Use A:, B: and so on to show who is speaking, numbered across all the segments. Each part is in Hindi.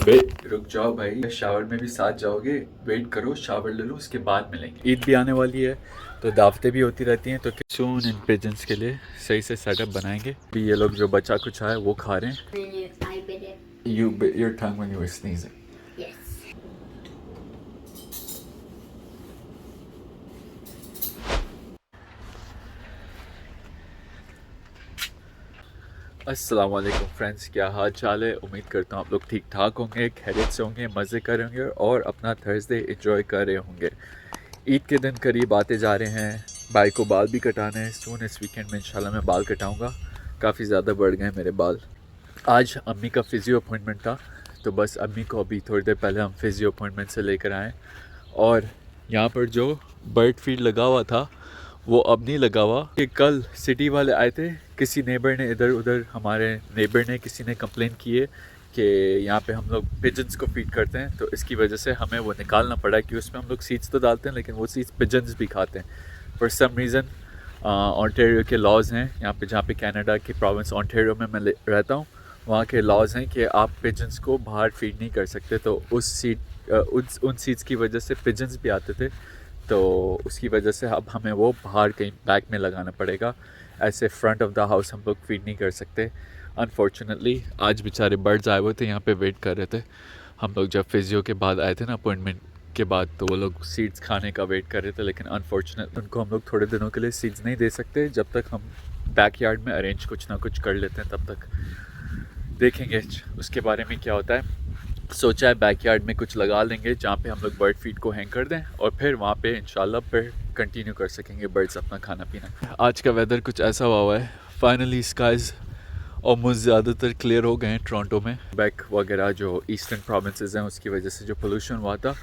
A: रुक जाओ भाई, शावर में भी साथ जाओगे, वेट करो, शावर ले लो, उसके बाद मिलेंगे। ईद भी आने वाली है तो दावतें भी होती रहती हैं, तो सून इन पिजन्स के लिए सही से सेटअप बनाएंगे। भी ये लोग जो बचा कुछ है वो खा रहे हैं। You bit your tongue when you were sneezing.
B: Yes.
A: अस्सलाम वालेकुम फ्रेंड्स, क्या हाल चाल है? उम्मीद करता हूँ आप लोग ठीक ठाक होंगे, खैरियत से होंगे, मज़े कर रहे होंगे और अपना थर्सडे एंजॉय कर रहे होंगे। ईद के दिन करीब आते जा रहे हैं, भाई को बाल भी कटाना है सून। इस वीकेंड में इंशाल्लाह मैं बाल कटाऊँगा, काफ़ी ज़्यादा बढ़ गए मेरे बाल। आज अम्मी का फिजियो अपॉइंटमेंट था, तो बस अम्मी को अभी थोड़ी देर पहले हम फिजियो अपॉइंटमेंट से लेकर आए। और यहाँ पर जो बर्ड फीड लगा हुआ था वो अब नहीं लगा हुआ। कि कल सिटी वाले आए थे, किसी नेबर ने इधर उधर, हमारे नेबर ने किसी ने कंप्लेन की है कि यहाँ पे हम लोग पिजन्स को फीड करते हैं, तो इसकी वजह से हमें वो निकालना पड़ा कि उसमें हम लोग सीड्स तो डालते हैं लेकिन वो सीड्स पिजन्स भी खाते हैं। फॉर सम रीज़न ऑन्टेरियो के लॉज हैं यहाँ पे, जहाँ पे कनाडा की प्रोविंस ऑन्टेरियो में मैं रहता हूँ, वहाँ के लॉज हैं कि आप पिजन्स को बाहर फीड नहीं कर सकते। तो उन सीड्स की वजह से पिजन्स भी आते थे, तो उसकी वजह से अब हमें वो बाहर कहीं बैक में लगाना पड़ेगा। ऐसे फ्रंट ऑफ द हाउस हम लोग फीड नहीं कर सकते अनफॉर्चुनेटली। आज बेचारे बर्ड्स आए हुए थे यहाँ पे, वेट कर रहे थे। हम लोग जब फिजियो के बाद आए थे ना अपॉइंटमेंट के बाद, तो वो लोग सीड्स खाने का वेट कर रहे थे, लेकिन अनफॉर्चुनेटली उनको हम लोग थोड़े दिनों के लिए सीड्स नहीं दे सकते। जब तक हम बैकयार्ड में अरेंज कुछ ना कुछ कर लेते हैं तब तक देखेंगे उसके बारे में क्या होता है। सोचा है बैकयार्ड में कुछ लगा लेंगे जहाँ पे हम लोग बर्ड फीड को हैंग कर दें और फिर वहाँ पे इंशाल्लाह फिर कंटिन्यू कर सकेंगे बर्ड्स अपना खाना पीना। आज का वेदर कुछ ऐसा हुआ है, फाइनली स्काइज़ ऑलमोस्ट ज़्यादातर क्लियर हो गए हैं टोरंटो में। बैक वगैरह जो ईस्टर्न प्रोविंसेस हैं उसकी वजह से जो पोल्यूशन हुआ था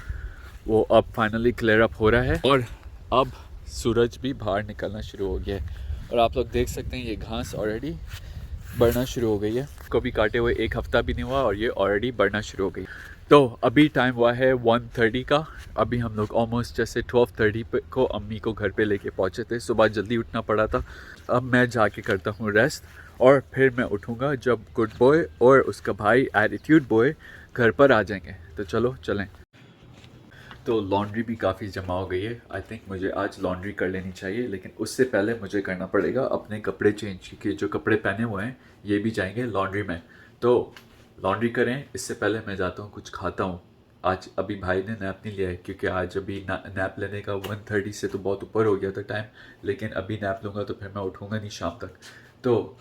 A: वो अब फाइनली क्लियर अप हो रहा है और अब सूरज भी बाहर निकलना शुरू हो गया है। और आप लोग देख सकते हैं ये घास ऑलरेडी बढ़ना शुरू हो गई है। कभी काटे हुए एक हफ़्ता भी नहीं हुआ और ये ऑलरेडी बढ़ना शुरू हो गई। तो अभी टाइम हुआ है 1:30 का। अभी हम लोग ऑलमोस्ट जैसे 12:30 को अम्मी को घर पे लेके पहुँचे थे। सुबह जल्दी उठना पड़ा था। अब मैं जाके करता हूँ रेस्ट और फिर मैं उठूँगा जब गुड बॉय और उसका भाई एटीट्यूड बॉय घर पर आ जाएंगे। तो चलो चलें। तो लॉन्ड्री भी काफ़ी जमा हो गई है। आई थिंक मुझे आज लॉन्ड्री कर लेनी चाहिए, लेकिन उससे पहले मुझे करना पड़ेगा अपने कपड़े चेंज, क्योंकि जो कपड़े पहने हुए हैं ये भी जाएंगे लॉन्ड्री में। तो लॉन्ड्री करें इससे पहले मैं जाता हूँ कुछ खाता हूँ। आज अभी भाई ने नैप नहीं लिया है, क्योंकि आज अभी नैप लेने का 1:30 से तो बहुत ऊपर हो गया था टाइम, लेकिन अभी नैप लूँगा तो फिर मैं उठूँगा नहीं शाम तक। तो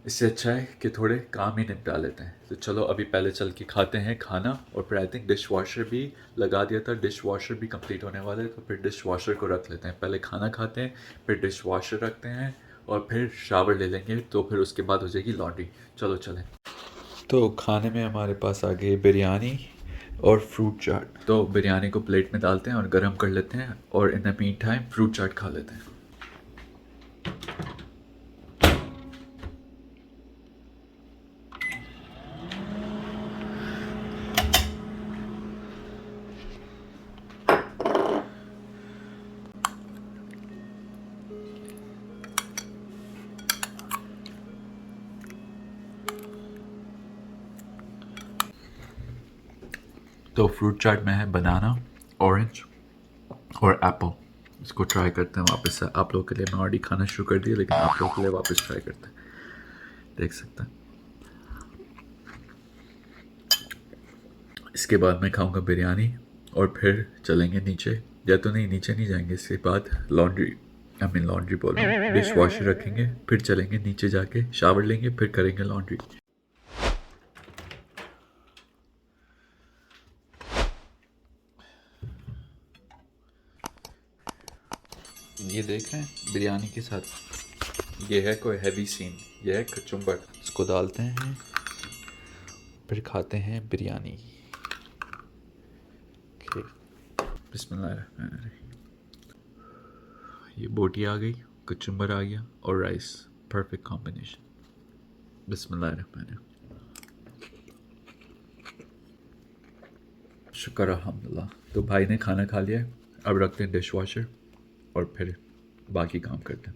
A: इससे अच्छा है कि थोड़े काम ही निपटा लेते हैं। तो चलो अभी पहले चल के खाते हैं खाना, और फिर आई थिंक डिश वॉशर भी लगा दिया था, डिश वॉशर भी कंप्लीट होने वाला है, तो फिर डिश वॉशर को रख लेते हैं। पहले खाना खाते हैं, फिर डिश वॉशर रखते हैं और फिर शावर ले लेंगे, तो फिर उसके बाद हो जाएगी लॉन्ड्री। चलो चलें। तो खाने में हमारे पास आ गई बिरयानी और फ्रूट चाट। तो बिरयानी को प्लेट में डालते हैं और गर्म कर लेते हैं, और in the mean time fruit chaat खा लेते हैं। तो फ्रूट चाट में है बनाना, ऑरेंज और एप्पल। इसको ट्राई करते हैं वापस से। आप लोगों के लिए मैं ऑलरेडी खाना शुरू कर दिया, लेकिन आप लोगों के लिए वापस ट्राई करते हैं। देख सकते हैं। इसके बाद मैं खाऊंगा बिरयानी और फिर चलेंगे नीचे, या तो नहीं नीचे नहीं जाएंगे, इसके बाद लॉन्ड्री, आई मीन लॉन्ड्री बोल रहा हूँ, डिश वॉशर रखेंगे, फिर चलेंगे नीचे जाके शावर लेंगे, फिर करेंगे लॉन्ड्री। ये देख रहे हैं बिरयानी के साथ ये है कोई हैवी सीन, ये है कचुम्बर। इसको डालते हैं फिर खाते हैं बिरयानी। बिस्मिल्लाहिर्रहमानिर्रहीम। ये बोटी आ गई, कचुम्बर आ गया और राइस, परफेक्ट कॉम्बिनेशन। बिस्मिल्लाहिर्रहमानिर्रहीम। शुक्र अल्हम्दुलिल्लाह। तो भाई ने खाना खा लिया है, अब रखते हैं डिश वॉशर और फिर बाकी काम करते हैं।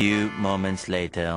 B: Few moments later.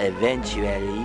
B: Eventually.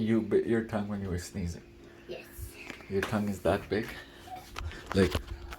A: You bit your tongue when you were sneezing.
C: Yes.
A: Your tongue is that big. Like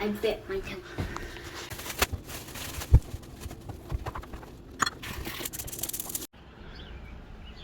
C: I bit my tongue.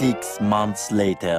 B: 6 months later.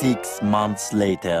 B: 6 months later.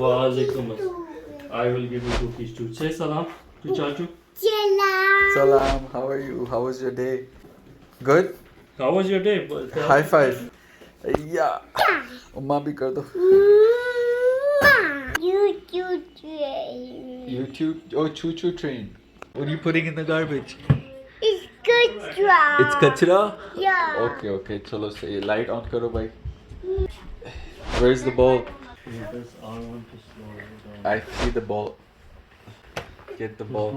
D: Walaikum assalam. I will give you cookies too. Say salam to Chachu.
A: Salam, how are you? How was your day? Good?
D: How was your day?
A: High five. Yeah. Umma bhi kar do. YouTube. Oh, choo choo train. What are you putting in the garbage?
C: It's kachra.
A: It's kachra?
C: Yeah.
A: Okay. Chalo say light on karo bhai. Where's the ball?
D: Because I want to slow it down.
A: I see the ball. Get the ball.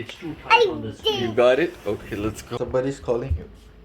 D: It's too tight on this.
A: You got it? Okay, let's go. Somebody's calling you.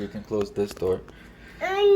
A: You can close this door.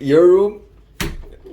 A: Your room?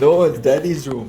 A: No, it's daddy's room.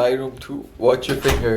A: My room too. Watch your finger.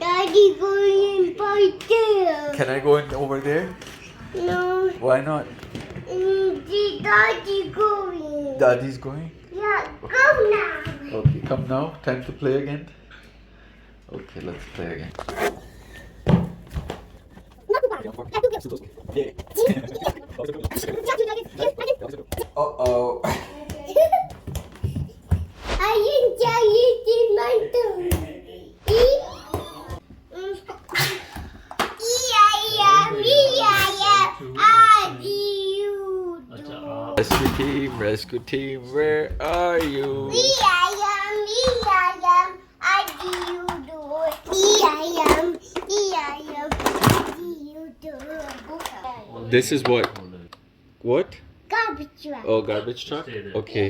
C: Daddy going right there.
A: Can I go in over there?
C: No.
A: Why not?
C: Daddy going.
A: Daddy's going?
C: Yeah, come now.
A: Okay, come now. Time to play again? Okay, let's play again. Uh-oh.
C: I enjoy it in my tongue.
A: Rescue team, where are you? This is what? What?
C: Garbage truck.
A: Oh, garbage truck? Okay,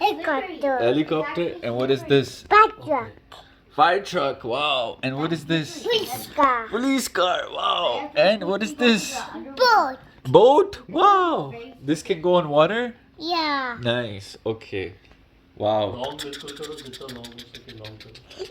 C: Helicopter.
A: Helicopter? And what is this?
C: Fire truck.
A: Fire truck, wow. And what is this?
C: Police car.
A: Police car, wow. And what is this?
C: Boat.
A: Boat? Wow. This can go on water?
C: Yeah.
A: Nice, okay. Wow.
D: Long whistle karo, jitna long ho sake long karo.